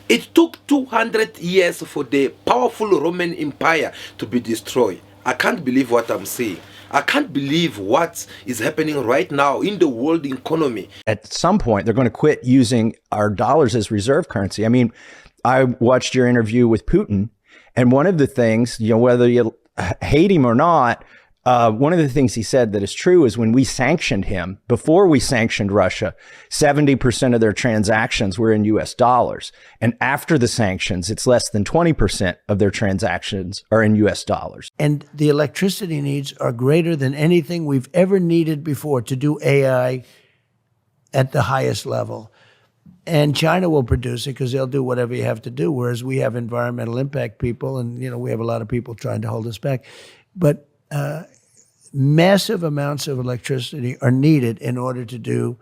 It took 200 years for the powerful Roman Empire to be destroyed. I can't believe what I'm saying. I can't believe what is happening right now in the world economy. At some point, they're going to quit using our dollars as reserve currency. I mean, I watched your interview with Putin, and one of the things, whether you hate him or not, one of the things he said that is true is when we sanctioned him, before we sanctioned Russia, 70% of their transactions were in US dollars. And after the sanctions, it's less than 20% of their transactions are in US dollars. And the electricity needs are greater than anything we've ever needed before to do AI at the highest level. And China will produce it because they'll do whatever you have to do, whereas we have environmental impact people, and we have a lot of people trying to hold us back. But massive amounts of electricity are needed in order to do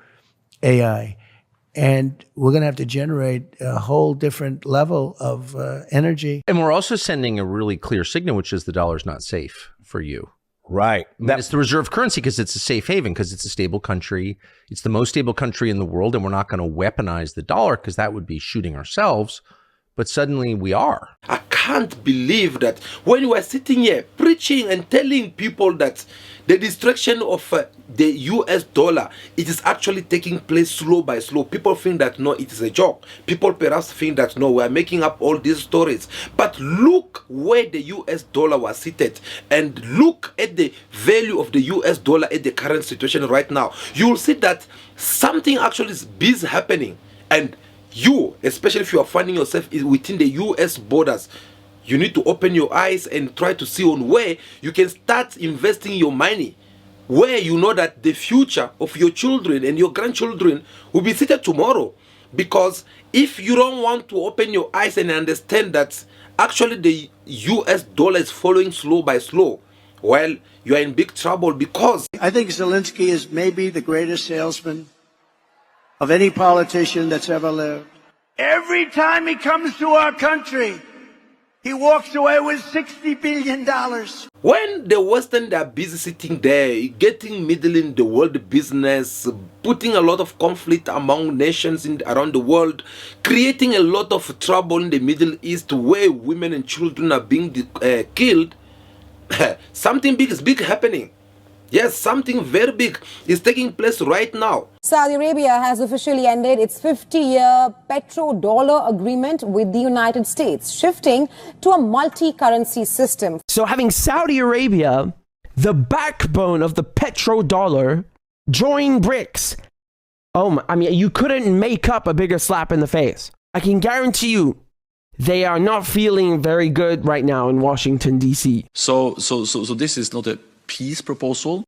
AI. And we're going to have to generate a whole different level of energy. And we're also sending a really clear signal, which is the dollar's not safe for you. Right. It's the reserve currency because it's a safe haven, because it's a stable country. It's the most stable country in the world, and we're not going to weaponize the dollar because that would be shooting ourselves. But suddenly we are. I can't believe that when you are sitting here preaching and telling people that the destruction of the US dollar, it is actually taking place slow by slow. People think that no, it is a joke. People perhaps think that no, we are making up all these stories. But look where the US dollar was seated, and look at the value of the US dollar at the current situation right now. You will see that something actually is busy happening. And you, especially if you are finding yourself within the US borders, you need to open your eyes and try to see on where you can start investing your money, where you know that the future of your children and your grandchildren will be seated tomorrow. Because if you don't want to open your eyes and understand that actually the US dollar is following slow by slow, well, you are in big trouble. Because I think Zelensky is maybe the greatest salesman of any politician that's ever lived. Every time he comes to our country, he walks away with $60 billion. when the Western, they are busy sitting there, getting middle in the world business, putting a lot of conflict among nations around the world, creating a lot of trouble in the Middle East where women and children are being killed, something big is happening. Yes, something very big is taking place right now. Saudi Arabia has officially ended its 50-year petrodollar agreement with the United States, shifting to a multi-currency system. So having Saudi Arabia, the backbone of the petrodollar, join Brics. You couldn't make up a bigger slap in the face. I can guarantee you, they are not feeling very good right now in Washington, D.C. So this is not a peace proposal.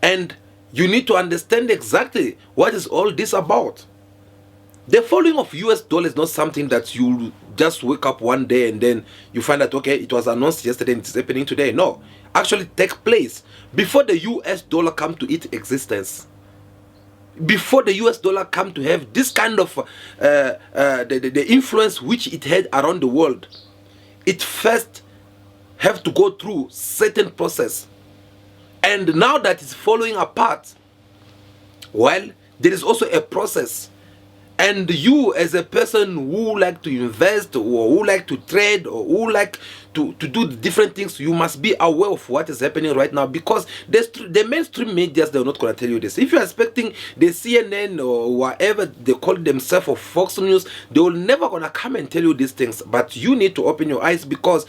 And you need to understand exactly what is all this about. The following of US dollar is not something that you just wake up one day and then you find that, okay, it was announced yesterday and it's happening today. No, actually take place before the US dollar come to its existence. Before the US dollar come to have this kind of the influence which it had around the world, it first have to go through certain process. And now that it's falling apart, well, there is also a process. And you, as a person who like to invest or who like to trade or who like to do different things, you must be aware of what is happening right now, because the mainstream media, they're not going to tell you this. If you're expecting the CNN or whatever they call themselves, or Fox News, they will never going to come and tell you these things. But you need to open your eyes, because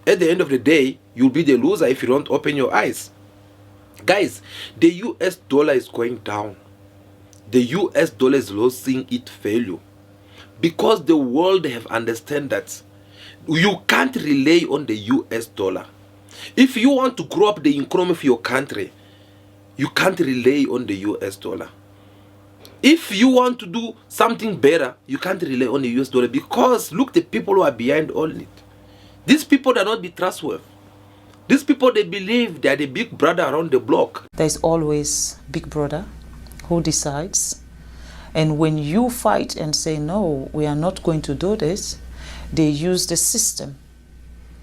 at the end of the day, you'll be the loser if you don't open your eyes. Guys, the US dollar is going down. The US dollar is losing its value, because the world have understand that you can't rely on the US dollar. If you want to grow up the economy of your country, you can't rely on the US dollar. If you want to do something better, you can't rely on the US dollar, because look, the people who are behind all it. These people are not be trustworthy. These people, they believe they are the big brother around the block. There's always big brother who decides. And when you fight and say, no, we are not going to do this, they use the system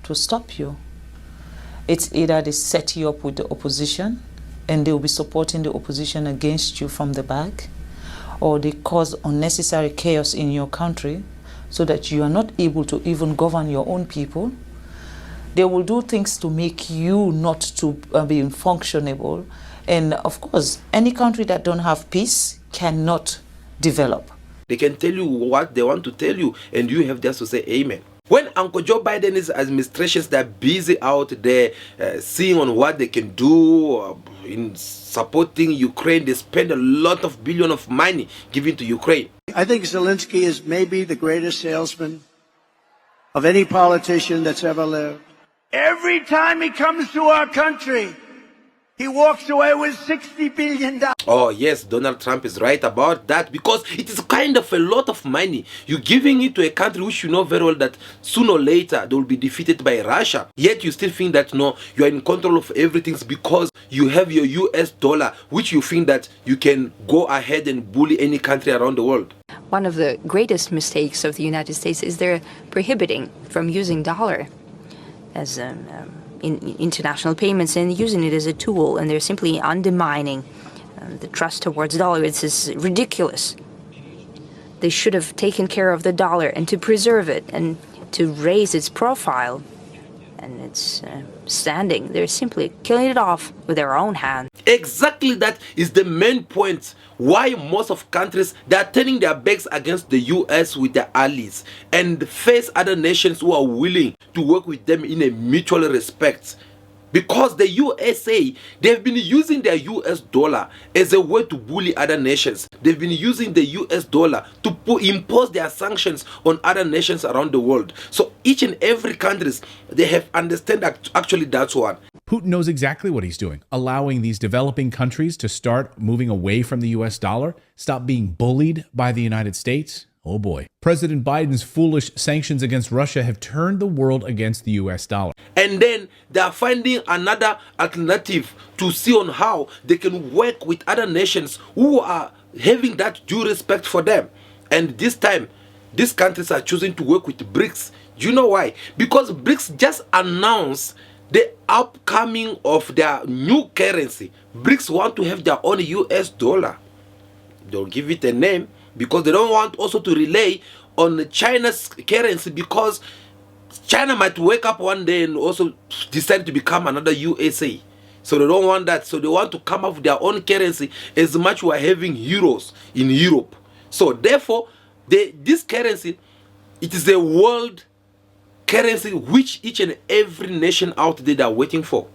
to stop you. It's either they set you up with the opposition and they'll be supporting the opposition against you from the back, or they cause unnecessary chaos in your country so that you are not able to even govern your own people. They will do things to make you not to be functionable. And of course, any country that don't have peace cannot develop. They can tell you what they want to tell you, and you have just to say amen. When Uncle Joe Biden's administrations, they're busy out there seeing on what they can do in supporting Ukraine, they spend a lot of billion of money giving to Ukraine. I think Zelensky is maybe the greatest salesman of any politician that's ever lived. Every time he comes to our country, he walks away with $60 billion. Oh yes, Donald Trump is right about that, because it is kind of a lot of money. You're giving it to a country which you know very well that sooner or later they will be defeated by Russia. Yet you still think that no, you are in control of everything because you have your US dollar, which you think that you can go ahead and bully any country around the world. One of the greatest mistakes of the United States is they're prohibiting from using dollar as in international payments and using it as a tool, and they're simply undermining the trust towards dollar. It's ridiculous. They should have taken care of the dollar and to preserve it and to raise its profile and its standing. They're simply killing it off with their own hand. Exactly, that is the main point why most of countries, they are turning their backs against the US with their allies and face other nations who are willing to work with them in a mutual respect. Because the USA, they've been using their US dollar as a way to bully other nations. They've been using the US dollar to impose their sanctions on other nations around the world. So each and every countries, they have understand actually that's one. Putin knows exactly what he's doing, allowing these developing countries to start moving away from the US dollar, stop being bullied by the United States. Oh boy. President Biden's foolish sanctions against Russia have turned the world against the US dollar. And then they are finding another alternative to see on how they can work with other nations who are having that due respect for them. And this time, these countries are choosing to work with Brics. Do you know why? Because Brics just announced the upcoming of their new currency. Brics want to have their own US dollar. They'll give it a name because they don't want also to rely on China's currency, because China might wake up one day and also decide to become another USA. So they don't want that. So they want to come up with their own currency, as much we are having euros in Europe. So therefore, this currency, it is a world currency which each and every nation out there are waiting for.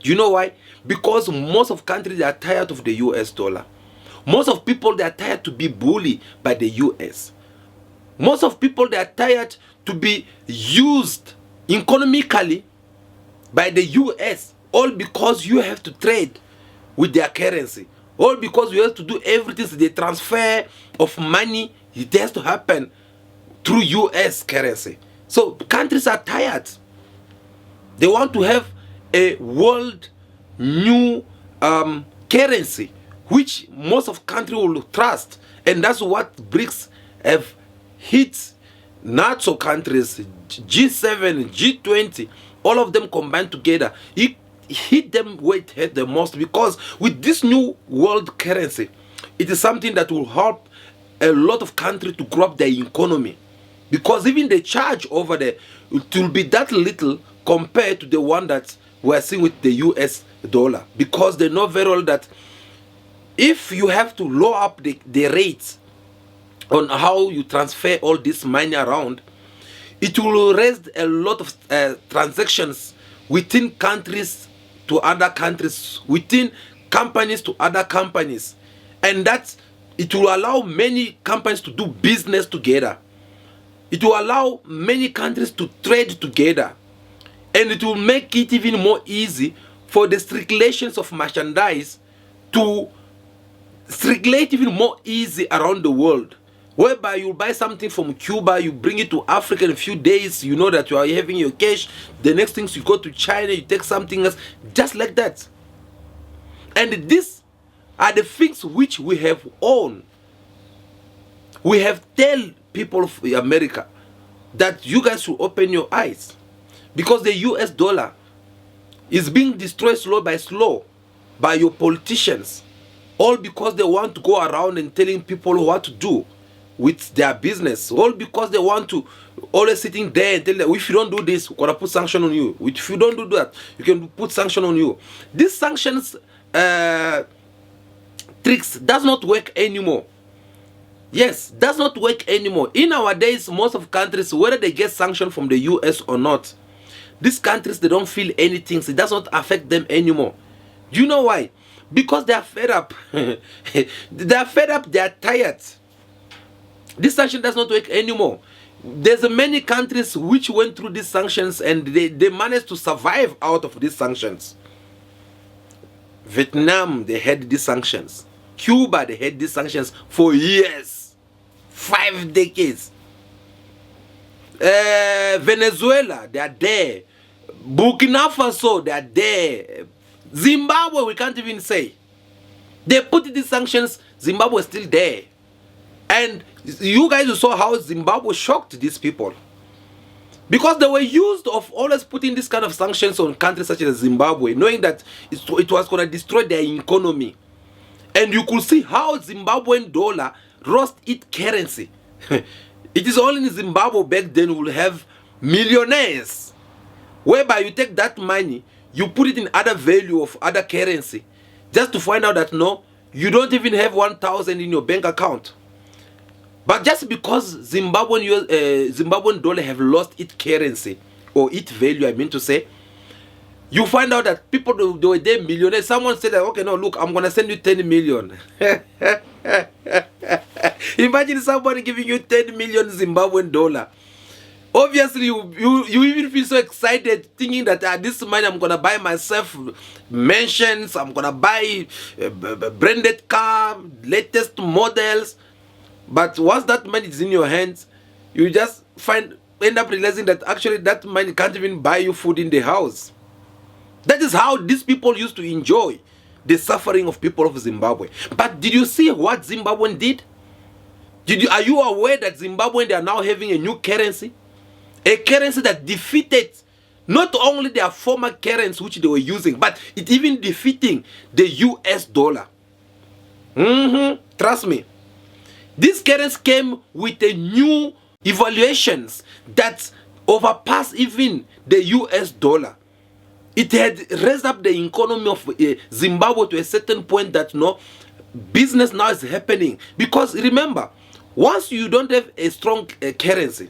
Do you know why? Because most of countries are tired of the US dollar. Most of people, they are tired to be bullied by the US. Most of people, they are tired to be used economically by the US, all because you have to trade with their currency. All because you have to do everything, the transfer of money, it has to happen through US currency. So countries are tired. They want to have a world new currency, which most of countries will trust. And that's what BRICS have hit NATO countries, G7, G20, all of them combined together. It hit them where it hurt the most, because with this new world currency, it is something that will help a lot of countries to grow up their economy. Because even the charge over there, it will be that little compared to the one that we're seeing with the US dollar. Because they know very well that if you have to lower up the rates on how you transfer all this money around, it will raise a lot of transactions within countries to other countries, within companies to other companies. And that it will allow many companies to do business together. It will allow many countries to trade together. And it will make it even more easy for the circulations of merchandise to circulate even more easy around the world. Whereby you buy something from Cuba, you bring it to Africa in a few days, you know that you are having your cash. The next thing you go to China, you take something else, just like that. And these are the things which we have owned. We have tell people of America that you guys should open your eyes, because the US dollar is being destroyed slow by your politicians, all because they want to go around and telling people what to do. with their business, all because they want to always sitting there and tell them, if you don't do this, we're gonna put sanction on you. If you don't do that, you can put sanction on you. These sanctions tricks does not work anymore. Yes, does not work anymore. In our days, most of countries, whether they get sanctioned from the US or not, these countries, they don't feel anything. So it does not affect them anymore. Do you know why? Because they are fed up. They are fed up, they are tired. This sanction does not work anymore. There's many countries which went through these sanctions and they managed to survive out of these sanctions. Vietnam, they had these sanctions. Cuba, they had these sanctions for years. 5 decades. Venezuela, they are there. Burkina Faso, they are there. Zimbabwe, we can't even say. They put these sanctions, Zimbabwe is still there. And you guys saw how Zimbabwe shocked these people. Because they were used of always putting this kind of sanctions on countries such as Zimbabwe, knowing that it was going to destroy their economy. And you could see how Zimbabwean dollar lost its currency. It is only in Zimbabwe back then we will have millionaires. Whereby you take that money, you put it in other value of other currency. Just to find out that no, you don't even have 1,000 in your bank account. But just because Zimbabwean dollar have lost its currency, or its value, I mean to say, you find out that people, they were there millionaires. Someone said that, okay, no, look, I'm going to send you 10 million. Imagine somebody giving you 10 million Zimbabwean dollar. Obviously, you even feel so excited thinking that this money I'm going to buy myself mansions, I'm going to buy branded car, latest models. But once that money is in your hands, you just end up realizing that actually that money can't even buy you food in the house. That is how these people used to enjoy the suffering of people of Zimbabwe. But did you see what Zimbabwean did? Are you aware that Zimbabwean, they are now having a new currency? A currency that defeated not only their former currency which they were using, but it even defeating the US dollar. Trust me. This currency came with a new evaluations that overpass even the US dollar. It had raised up the economy of Zimbabwe to a certain point that no business now is happening. Because remember, once you don't have a strong currency,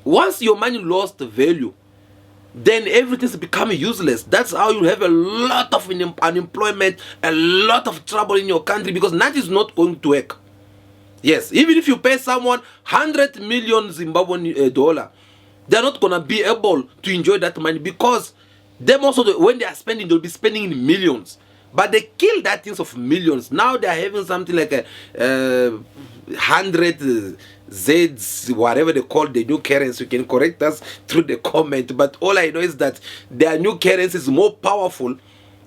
once your money lost value, then everything's becoming useless. That's how you have a lot of unemployment, a lot of trouble in your country, because that is not going to work. Yes, even if you pay someone 100 million Zimbabwean dollar, they're not going to be able to enjoy that money, because them also, when they are spending, they'll be spending in millions. But they kill that things of millions. Now they are having something like a 100 Zs, whatever they call the new currency. You can correct us through the comment. But all I know is that their new currency is more powerful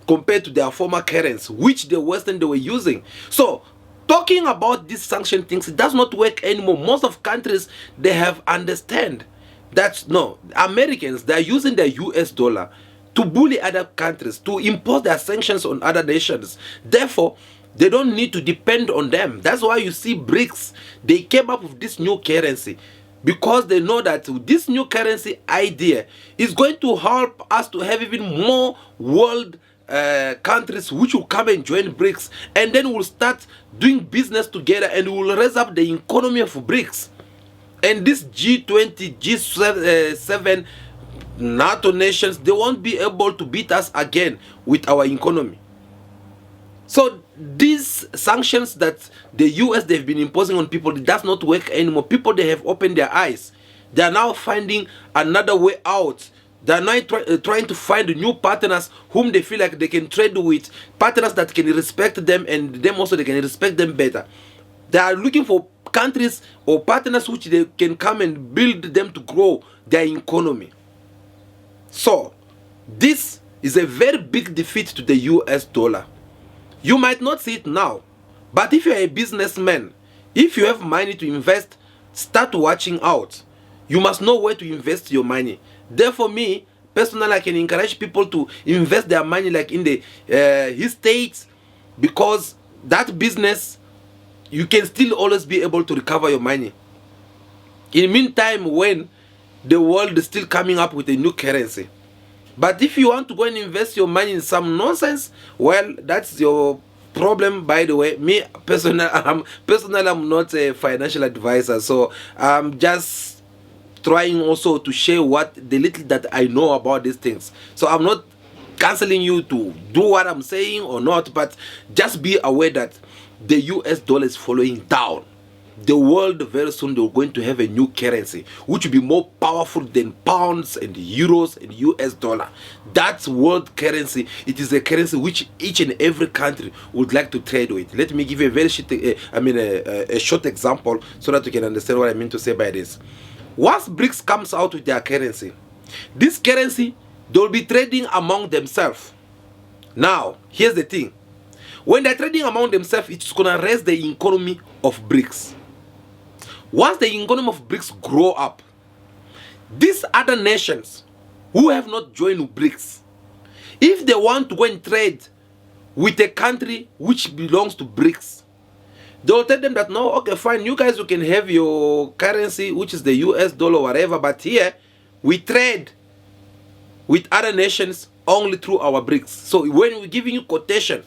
compared to their former currency, which the Western they were using. So, talking about these sanction things, it does not work anymore. Most of countries, they have understand that no, Americans, they are using their US dollar to bully other countries, to impose their sanctions on other nations. Therefore, they don't need to depend on them. That's why you see Brics, they came up with this new currency, because they know that this new currency idea is going to help us to have even more world countries which will come and join Brics, and then we'll start doing business together and we'll raise up the economy of Brics. And this G20, G7, NATO nations, they won't be able to beat us again with our economy. So these sanctions that the US, they've been imposing on people, it does not work anymore. People, they have opened their eyes. They are now finding another way out. They are now trying to find new partners whom they feel like they can trade with, partners that can respect them, and them also they can respect them better. They are looking for countries or partners which they can come and build them to grow their economy. So, this is a very big defeat to the US dollar. You might not see it now, but if you're a businessman, if you have money to invest, start watching out. You must know where to invest your money. Therefore, me, personally, I can encourage people to invest their money like in the estates, because that business you can still always be able to recover your money. In the meantime, when the world is still coming up with a new currency. But if you want to go and invest your money in some nonsense, well, that's your problem. By the way, me personally, I'm not a financial advisor, so I'm just trying also to share what the little that I know about these things. So I'm not canceling you to do what I'm saying or not, but just be aware that the US dollar is following down. The world very soon they're going to have a new currency which will be more powerful than pounds and euros and US dollar. That's world currency. It is a currency which each and every country would like to trade with. Let me give you a very short example so that you can understand what I mean to say by this. Once Brics comes out with their currency, this currency they'll be trading among themselves. Now here's the thing, when they're trading among themselves, it's gonna raise the economy of Brics. Once the economy of Brics grow up, these other nations who have not joined Brics, if they want to go and trade with a country which belongs to Brics, they'll tell them that no, okay, fine, you guys, you can have your currency, which is the US dollar or whatever, but here we trade with other nations only through our Brics. So when we're giving you quotation,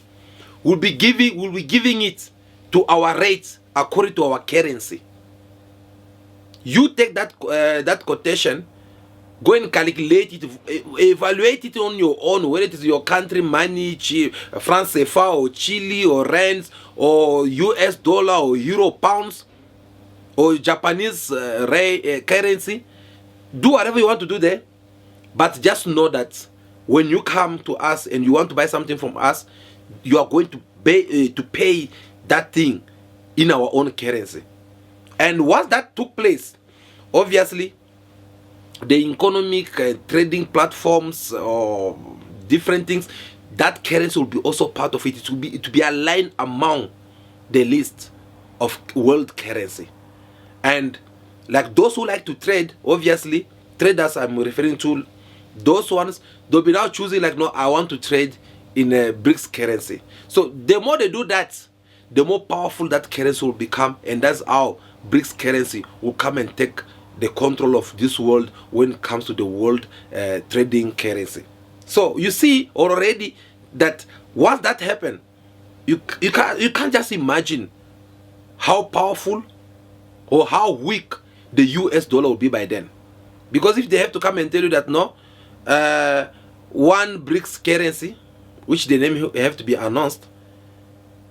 we'll be giving it to our rates according to our currency. You take that quotation, go and calculate it, evaluate it on your own, whether it is your country money, France CFA or Chile or rands or US dollar or euro pounds or Japanese currency. Do whatever you want to do there, but just know that when you come to us and you want to buy something from us, you are going to pay that thing in our own currency. And once that took place, obviously the economic trading platforms or different things, that currency will be also part of it. It will be aligned among the list of world currency. And like those who like to trade, obviously traders I'm referring to, those ones, they'll be now choosing like, no, I want to trade in a Brics currency. So the more they do that, the more powerful that currency will become, and that's how Brics currency will come and take the control of this world when it comes to the world trading currency. So you see already that once that happens, you can't just imagine how powerful or how weak the US dollar will be by then. Because if they have to come and tell you that no, one Brics currency, which the name have to be announced,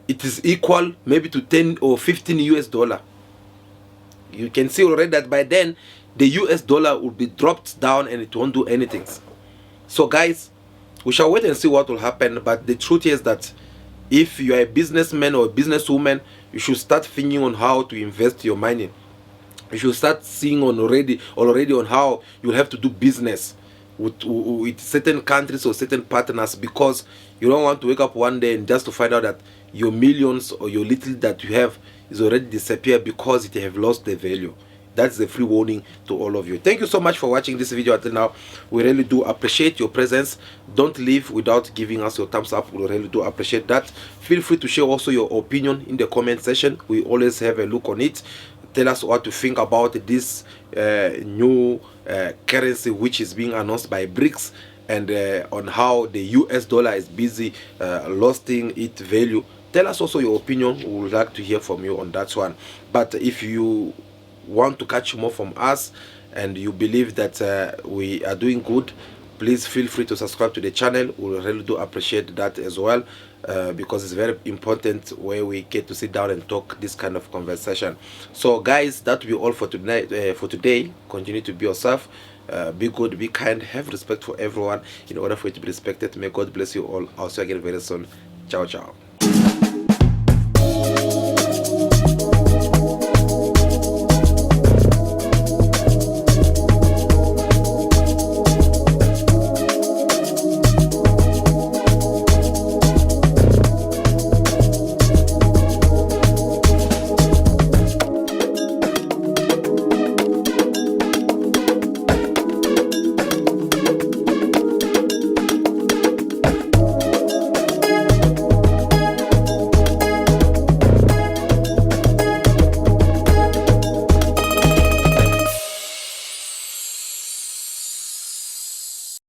it is equal maybe to 10 or 15 US dollar. You can see already that by then the US dollar will be dropped down and it won't do anything. So guys, we shall wait and see what will happen. But the truth is that if you are a businessman or a businesswoman, you should start thinking on how to invest your money. You should start seeing on already on how you have to do business with certain countries or certain partners, because you don't want to wake up one day and just to find out that your millions or your little that you have is already disappeared because it have lost the value. That's a free warning to all of you. Thank you so much for watching this video until now. We really do appreciate your presence. Don't leave without giving us your thumbs up. We really do appreciate that. Feel free to share also your opinion in the comment section. We always have a look on it. Tell us what you think about this new currency which is being announced by Brics, and on how the US dollar is busy losing its value. Tell us also your opinion. We would like to hear from you on that one. But if you want to catch more from us and you believe that we are doing good, please feel free to subscribe to the channel. We really do appreciate that as well, because it's very important where we get to sit down and talk this kind of conversation. So guys, that will be all for tonight. For today, continue to be yourself, be good, be kind, have respect for everyone in order for you to be respected. May God bless you all. I'll see you again very soon. Ciao ciao.